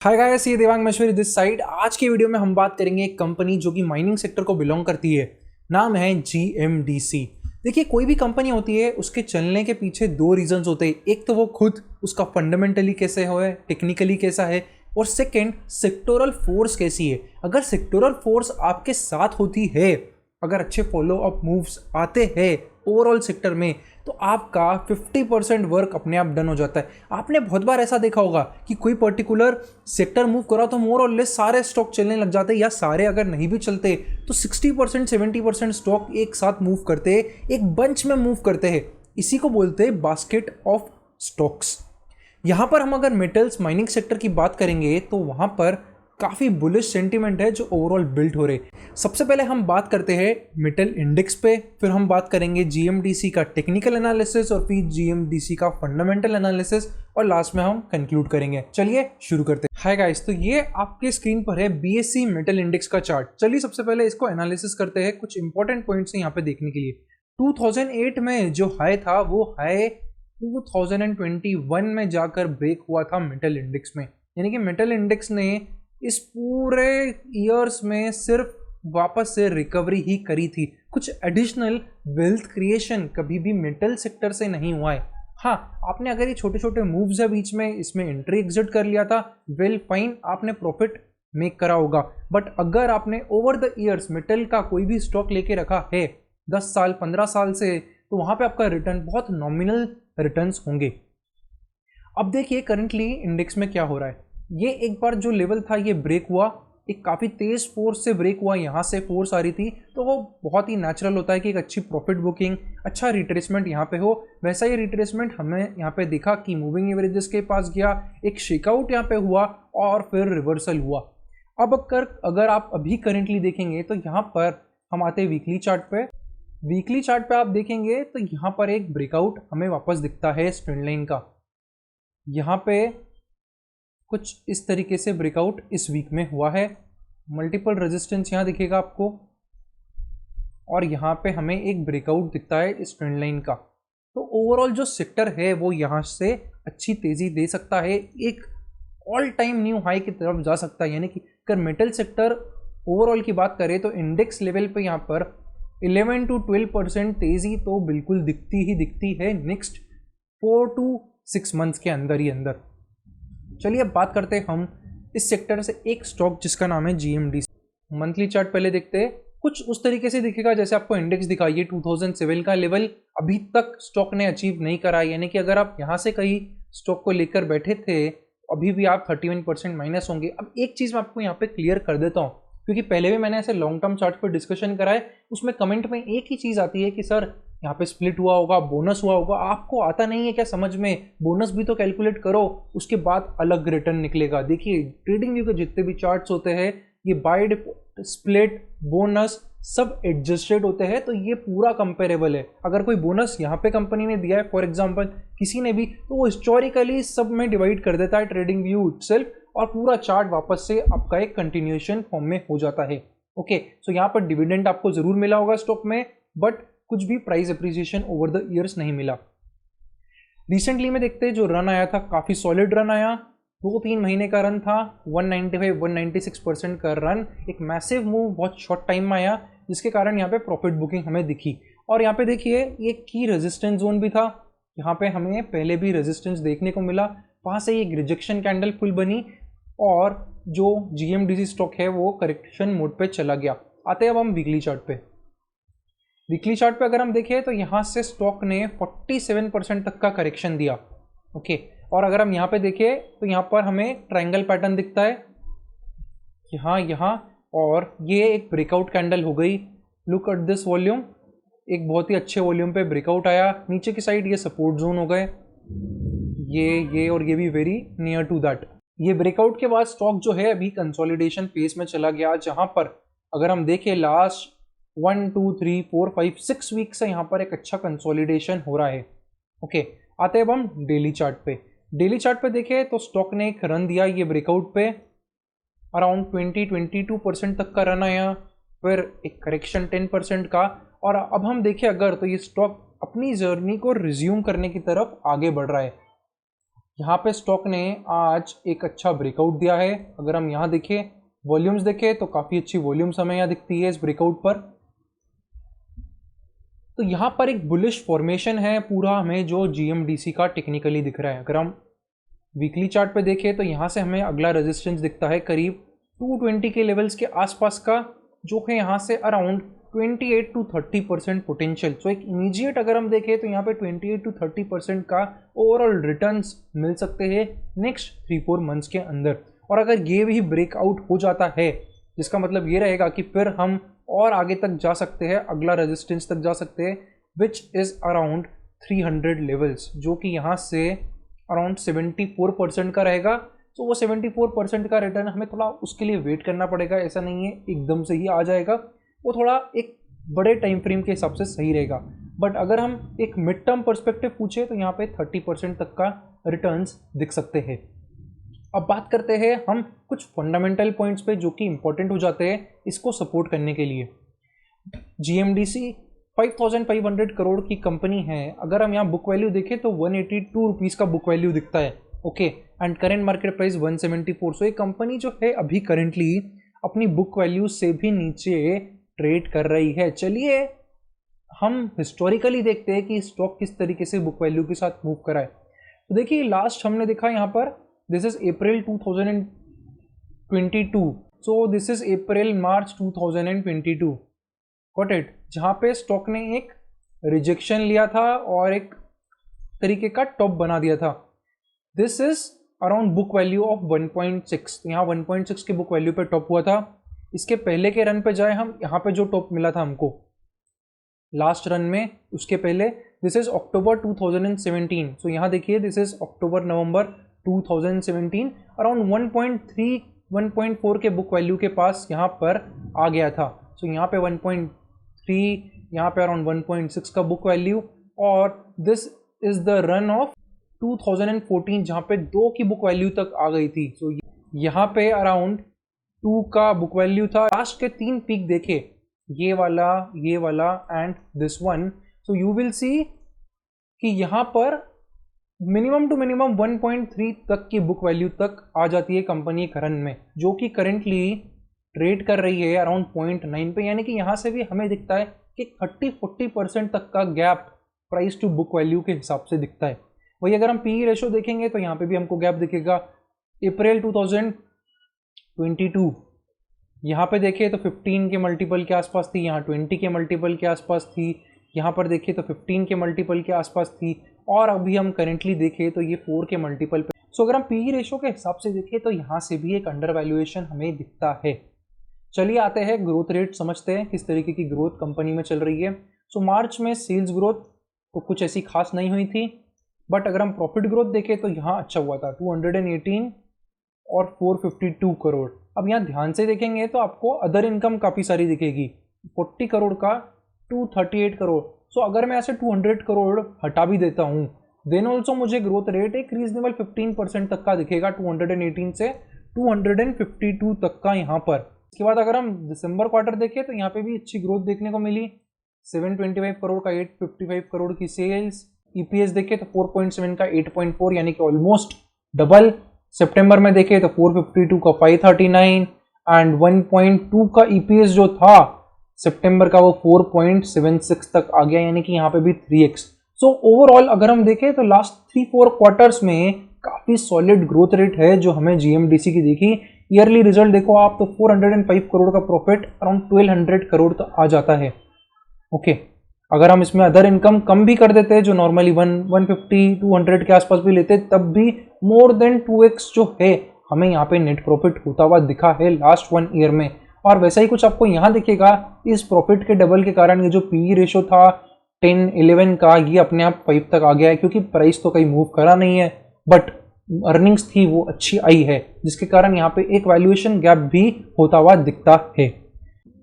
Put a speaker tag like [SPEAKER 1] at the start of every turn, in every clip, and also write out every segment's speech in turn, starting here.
[SPEAKER 1] Hi guys, ये Devang Maheshwari this side. आज के वीडियो में हम बात करेंगे एक कंपनी जो कि माइनिंग सेक्टर को बिलोंग करती है। नाम है जीएमडीसी। देखिए, कोई भी कंपनी होती है उसके चलने के पीछे दो रीजंस होते हैं। एक तो वो खुद उसका फंडामेंटली कैसे है, टेक्निकली कैसा है, और सेकंड सेक्टोरल फोर्स कैसी है। अगर सेक्टोरल फोर्स आपके साथ होती है, अगर अच्छे फॉलो अप मूव्स आते हैं ओवरऑल सेक्टर में, तो आपका 50% वर्क अपने आप डन हो जाता है। आपने बहुत बार ऐसा देखा होगा कि कोई पर्टिकुलर सेक्टर मूव करा तो मोर और लेस सारे स्टॉक चलने लग जाते हैं, या सारे अगर नहीं भी चलते तो 60% 70% स्टॉक एक साथ मूव करते हैं, एक बंच में मूव करते हैं। इसी को बोलते हैं बास्केट ऑफ स्टॉक्स। यहाँ पर हम अगर मेटल्स माइनिंग सेक्टर की बात करेंगे तो वहाँ पर काफ़ी बुलिश सेंटीमेंट है जो ओवरऑल बिल्ड हो रहे। सबसे पहले हम बात करते हैं मेटल इंडेक्स पे, फिर हम बात करेंगे जीएमडीसी का टेक्निकल एनालिसिस, और फिर जीएमडीसी का फंडामेंटल एनालिसिस, और लास्ट में हम कंक्लूड करेंगे। चलिए शुरू करते हैं। हाय गाइस, तो ये आपके स्क्रीन पर है बीएससी मेटल इंडेक्स का चार्ट। चलिए सबसे पहले इसको एनालिसिस करते हैं। कुछ इंपॉर्टेंट पॉइंट्स हैं यहाँ पे देखने के लिए। 2008 में जो हाई था वो हाई 2021 में जाकर ब्रेक हुआ था मेटल इंडेक्स में। यानी कि मेटल इंडेक्स ने इस पूरे ईयर्स में सिर्फ वापस से रिकवरी ही करी थी। कुछ एडिशनल वेल्थ क्रिएशन कभी भी मेटल सेक्टर से नहीं हुआ है। हाँ, आपने अगर ये छोटे छोटे मूव्स है बीच में इसमें एंट्री एग्जिट कर लिया था, वेल फाइन, आपने प्रॉफिट मेक करा होगा। बट अगर आपने ओवर द ईयर्स मेटल का कोई भी स्टॉक लेके रखा है 10 साल 15 साल से, तो वहां पे आपका रिटर्न बहुत नॉमिनल रिटर्न्स होंगे। अब देखिए करंटली इंडेक्स में क्या हो रहा है। ये एक बार जो लेवल था ये ब्रेक हुआ, एक काफ़ी तेज फोर्स से ब्रेक हुआ, यहाँ से फोर्स आ रही थी, तो वो बहुत ही नेचुरल होता है कि एक अच्छी प्रॉफिट बुकिंग, अच्छा रिट्रेसमेंट यहाँ पे हो। वैसा ही रिट्रेसमेंट हमें यहाँ पे दिखा कि मूविंग एवरेजेस के पास गया, एक शेकआउट यहाँ पे हुआ और फिर रिवर्सल हुआ। अब अगर आप अभी करेंटली देखेंगे तो यहाँ पर हम आते हैं वीकली चार्ट पे। वीकली चार्ट पे आप देखेंगे तो यहाँ पर एक ब्रेकआउट हमें वापस दिखता है ट्रेंड लाइन का। यहाँ पे कुछ इस तरीके से ब्रेकआउट इस वीक में हुआ है। मल्टीपल रेजिस्टेंस यहाँ दिखेगा आपको, और यहाँ पे हमें एक ब्रेकआउट दिखता है इस ट्रेंड लाइन का। तो ओवरऑल जो सेक्टर है वो यहाँ से अच्छी तेजी दे सकता है, एक ऑल टाइम न्यू हाई की तरफ जा सकता है। यानी कि अगर मेटल सेक्टर ओवरऑल की बात करें तो इंडेक्स लेवल पे यहाँ पर 11 to 12% तेजी तो बिल्कुल दिखती ही दिखती है नेक्स्ट 4 to 6 मंथ्स के अंदर ही अंदर। चलिए अब बात करते हैं हम इस सेक्टर से एक स्टॉक जिसका नाम है जीएमडीसी। मंथली चार्ट पहले देखते हैं। कुछ उस तरीके से दिखेगा जैसे आपको इंडेक्स दिखाइए। 2007 का लेवल अभी तक स्टॉक ने अचीव नहीं करा। यानी कि अगर आप यहाँ से कहीं स्टॉक को लेकर बैठे थे, अभी भी आप 31% माइनस होंगे। अब एक चीज़ मैं आपको यहाँ पे क्लियर कर देता हूँ, क्योंकि पहले भी मैंने ऐसे लॉन्ग टर्म चार्ट पर डिस्कशन करा है। उसमें कमेंट में एक ही चीज़ आती है कि सर यहाँ पे स्प्लिट हुआ होगा, बोनस हुआ होगा। आपको आता नहीं है क्या समझ में? बोनस भी तो कैलकुलेट करो, उसके बाद अलग रिटर्न निकलेगा। देखिए, ट्रेडिंग व्यू के जितने भी चार्ट्स होते हैं ये बाय डिफॉल्ट स्प्लिट, बोनस सब एडजस्टेड होते हैं, तो ये पूरा कंपेरेबल है। अगर कोई बोनस यहाँ पे कंपनी ने दिया है फॉर एग्जांपल किसी ने भी, तो वो हिस्टोरिकली सब में डिवाइड कर देता है ट्रेडिंग व्यू इटसेल्फ, और पूरा चार्ट वापस से आपका एक कंटिन्यूएशन फॉर्म में हो जाता है। ओके, सो यहाँ पर डिविडेंड आपको जरूर मिला होगा स्टॉक में, बट कुछ भी price appreciation over the years नहीं मिला। रिसेंटली में देखते हैं जो रन आया था, काफी सॉलिड रन आया। 2-3 महीने का रन था, 195-196% का रन, एक मैसिव मूव बहुत शॉर्ट टाइम में आया, जिसके कारण यहाँ पे प्रॉफिट बुकिंग हमें दिखी। और यहाँ पे देखिए एक की रेजिस्टेंस जोन भी था, यहाँ पे हमें पहले भी रेजिस्टेंस देखने को मिला, वहां से एक रिजेक्शन कैंडल फुल बनी और जो जीएमडीसी स्टॉक है वो करेक्शन मोड पे चला गया। आते हैं अब हम वीकली चार्ट पे। वीकली चार्ट पे अगर हम देखें तो यहाँ से स्टॉक ने 47% तक का करेक्शन दिया। ओके, और अगर हम यहाँ पे देखें तो यहाँ पर हमें ट्रायंगल पैटर्न दिखता है, यहाँ, और ये एक ब्रेकआउट कैंडल हो गई। लुक एट दिस वॉल्यूम, एक बहुत ही अच्छे वॉल्यूम पे ब्रेकआउट आया। नीचे की साइड ये सपोर्ट जोन हो गए, ये और ये भी वेरी नियर टू दैट। ये ब्रेकआउट के बाद स्टॉक जो है अभी कंसोलिडेशन फेज में चला गया, जहां पर अगर हम देखें लास्ट 1 2 3 4 5 6 वीक से यहाँ पर एक अच्छा कंसोलिडेशन हो रहा है। ओके, आते हैं अब हम डेली चार्ट पे। डेली चार्ट पे देखें तो स्टॉक ने एक रन दिया ये ब्रेकआउट पे, अराउंड 20-22% तक का रन आया, फिर एक करेक्शन 10% का, और अब हम देखें अगर तो ये स्टॉक अपनी जर्नी को रिज्यूम करने की तरफ आगे बढ़ रहा है। यहाँ पे स्टॉक ने आज एक अच्छा ब्रेकआउट दिया है। अगर हम यहाँ देखें, वॉल्यूम्स देखें तो काफ़ी अच्छी वॉल्यूम्स हमें यहाँ दिखती है इस ब्रेकआउट पर। तो यहाँ पर एक बुलिश फॉर्मेशन है पूरा हमें जो GMDC का टेक्निकली दिख रहा है। अगर हम वीकली चार्ट पे देखें तो यहाँ से हमें अगला रेजिस्टेंस दिखता है करीब 220 के लेवल्स के आसपास का, जो है यहाँ से अराउंड 28 to 30% पोटेंशियल। सो एक इमीडिएट अगर हम देखें तो यहाँ पे 28 to 30% का ओवरऑल रिटर्न्स मिल सकते हैं नेक्स्ट 3-4 मंथ्स के अंदर। और अगर ये भी ब्रेकआउट हो जाता है, जिसका मतलब ये रहेगा कि फिर हम और आगे तक जा सकते हैं, अगला रेजिस्टेंस तक जा सकते हैं, विच इज़ अराउंड 300 लेवल्स, जो कि यहाँ से अराउंड 74% का रहेगा। तो वो 74% का रिटर्न हमें थोड़ा उसके लिए वेट करना पड़ेगा, ऐसा नहीं है एकदम से ही आ जाएगा, वो थोड़ा एक बड़े टाइम फ्रेम के हिसाब से सही रहेगा। बट अगर हम एक मिड टर्म पर्सपेक्टिव पूछे तो यहाँ पे 30% तक का रिटर्न्स दिख सकते हैं। अब बात करते हैं हम कुछ फंडामेंटल पॉइंट्स पे जो कि इंपॉर्टेंट हो जाते हैं इसको सपोर्ट करने के लिए। GMDC 5500 करोड़ की कंपनी है। अगर हम यहाँ बुक वैल्यू देखें तो 182 रुपीज़ का बुक वैल्यू दिखता है, okay, and current market price 174। सो ये कंपनी जो है अभी करेंटली अपनी बुक वैल्यू से भी नीचे ट्रेड कर रही है। चलिए हम हिस्टोरिकली देखते हैं कि स्टॉक किस तरीके से बुक वैल्यू के साथ मूव करा है। तो देखिए लास्ट हमने देखा यहाँ पर, this is April 2022, so this is April March 2022, got it, जहाँ पे स्टॉक ने एक रिजेक्शन लिया था और एक तरीके का टॉप बना दिया था। This is around book value of 1.6, तो यहाँ 1.6 के बुक वैल्यू पे टॉप हुआ था। इसके पहले के रन पे जाए हम, यहाँ पे जो टॉप मिला था हमको लास्ट रन में, उसके पहले दिस इज अक्टूबर 2017। सो यहाँ देखिए this is October November 2017, around 1.3 1.4 के बुक वैल्यू के पास यहाँ पर आ गया था। सो यहाँ पे 1.3, यहाँ पे अराउंड 1.6 का बुक वैल्यू, और this is the run of 2014 जहाँ पे 2 की बुक वैल्यू तक आ गई थी। सो यहाँ पे अराउंड 2 का बुक वैल्यू था। लास्ट के 3 पीक देखे, ये वाला and this one, so you will see कि यहाँ पर मिनिमम टू मिनिमम 1.3 तक की बुक वैल्यू तक आ जाती है कंपनी करंट में, जो कि करेंटली ट्रेड कर रही है अराउंड 0.9 पे। यानी कि यहाँ से भी हमें दिखता है कि 30-40% तक का gap price to book value के हिसाब से दिखता है। वही अगर हम पी रेशो देखेंगे तो यहाँ पे भी हमको गैप दिखेगा। अप्रैल 2022 यहाँ पे देखें तो 15 के मल्टीपल के आसपास थी, यहाँ 20 के मल्टीपल के आसपास थी, यहाँ पर देखें तो 15 के मल्टीपल के आसपास थी, और अभी हम करेंटली देखें तो ये 4 के मल्टीपल पे। सो अगर हम पी रेशो के हिसाब से देखें तो यहाँ से भी एक अंडर वैल्यूएशन हमें दिखता है। चलिए आते हैं ग्रोथ रेट समझते हैं, किस तरीके की ग्रोथ कंपनी में चल रही है। सो मार्च में सेल्स ग्रोथ तो कुछ ऐसी खास नहीं हुई थी, बट अगर हम प्रॉफिट ग्रोथ देखें तो यहाँ अच्छा हुआ था, 218 और 452 करोड़। अब यहाँ ध्यान से देखेंगे तो आपको अदर इनकम काफ़ी सारी दिखेगी, 40 करोड़ का 238 करोड़। सो अगर मैं ऐसे 200 करोड़ हटा भी देता हूँ, देन ऑल्सो मुझे ग्रोथ रेट एक रीजनेबल 15% तक का दिखेगा, 218 से 252 तक का यहाँ पर। इसके बाद अगर हम दिसंबर क्वार्टर देखें तो यहाँ पे भी अच्छी ग्रोथ देखने को मिली, 725 करोड़ का 855 करोड़ की सेल्स। EPS देखें तो 4.7 का 8.4, यानी कि ऑलमोस्ट डबल। सितंबर में देखें तो 452 का 539 एंड 1.2 का EPS जो था सितंबर का वो 4.76 तक आ गया, यानी कि यहाँ पे भी 3x। सो ओवरऑल अगर हम देखें तो लास्ट 3-4 क्वार्टर्स में काफ़ी सॉलिड ग्रोथ रेट है जो हमें GMDC की दिखी। ईयरली रिजल्ट देखो आप तो 405 करोड़ का प्रॉफिट अराउंड 1200 करोड़ तक आ जाता है, ओके। अगर हम इसमें अदर इनकम कम भी कर देते हैं, जो नॉर्मली 150-200 के आसपास भी लेते, तब भी मोर देन 2x जो है हमें यहाँ पे नेट प्रॉफिट होता हुआ दिखा है लास्ट 1 ईयर में। और वैसा ही कुछ आपको यहाँ दिखेगा, इस प्रॉफिट के डबल के कारण ये जो पी रेशो था 10-11 का, ये अपने आप 5 तक आ गया है, क्योंकि प्राइस तो कहीं मूव करा नहीं है, बट अर्निंग्स थी वो अच्छी आई है, जिसके कारण यहाँ पे एक वैल्यूएशन गैप भी होता हुआ दिखता है।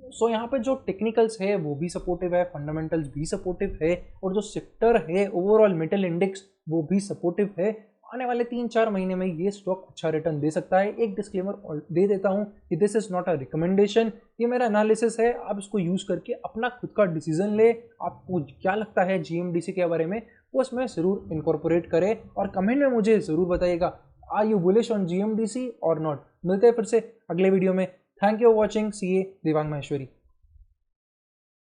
[SPEAKER 1] सो यहाँ पे जो टेक्निकल्स है वो भी सपोर्टिव है, फंडामेंटल्स भी सपोर्टिव है, और जो सेक्टर है ओवरऑल मेटल इंडेक्स वो भी सपोर्टिव है। आने वाले 3-4 महीने में ये स्टॉक अच्छा रिटर्न दे सकता है। एक डिस्क्लेमर दे देता हूँ कि this is not a recommendation, ये मेरा एनालिसिस है, आप इसको यूज़ करके अपना खुद का डिसीजन ले। आपको क्या लगता है GMDC के बारे में वो उसमें ज़रूर इनकॉर्पोरेट करें और कमेंट में मुझे ज़रूर बताइएगा, are you bullish on GMDC और नॉट। मिलते हैं फिर से अगले वीडियो में। Thank you for watching. C A Devang Maheshwari.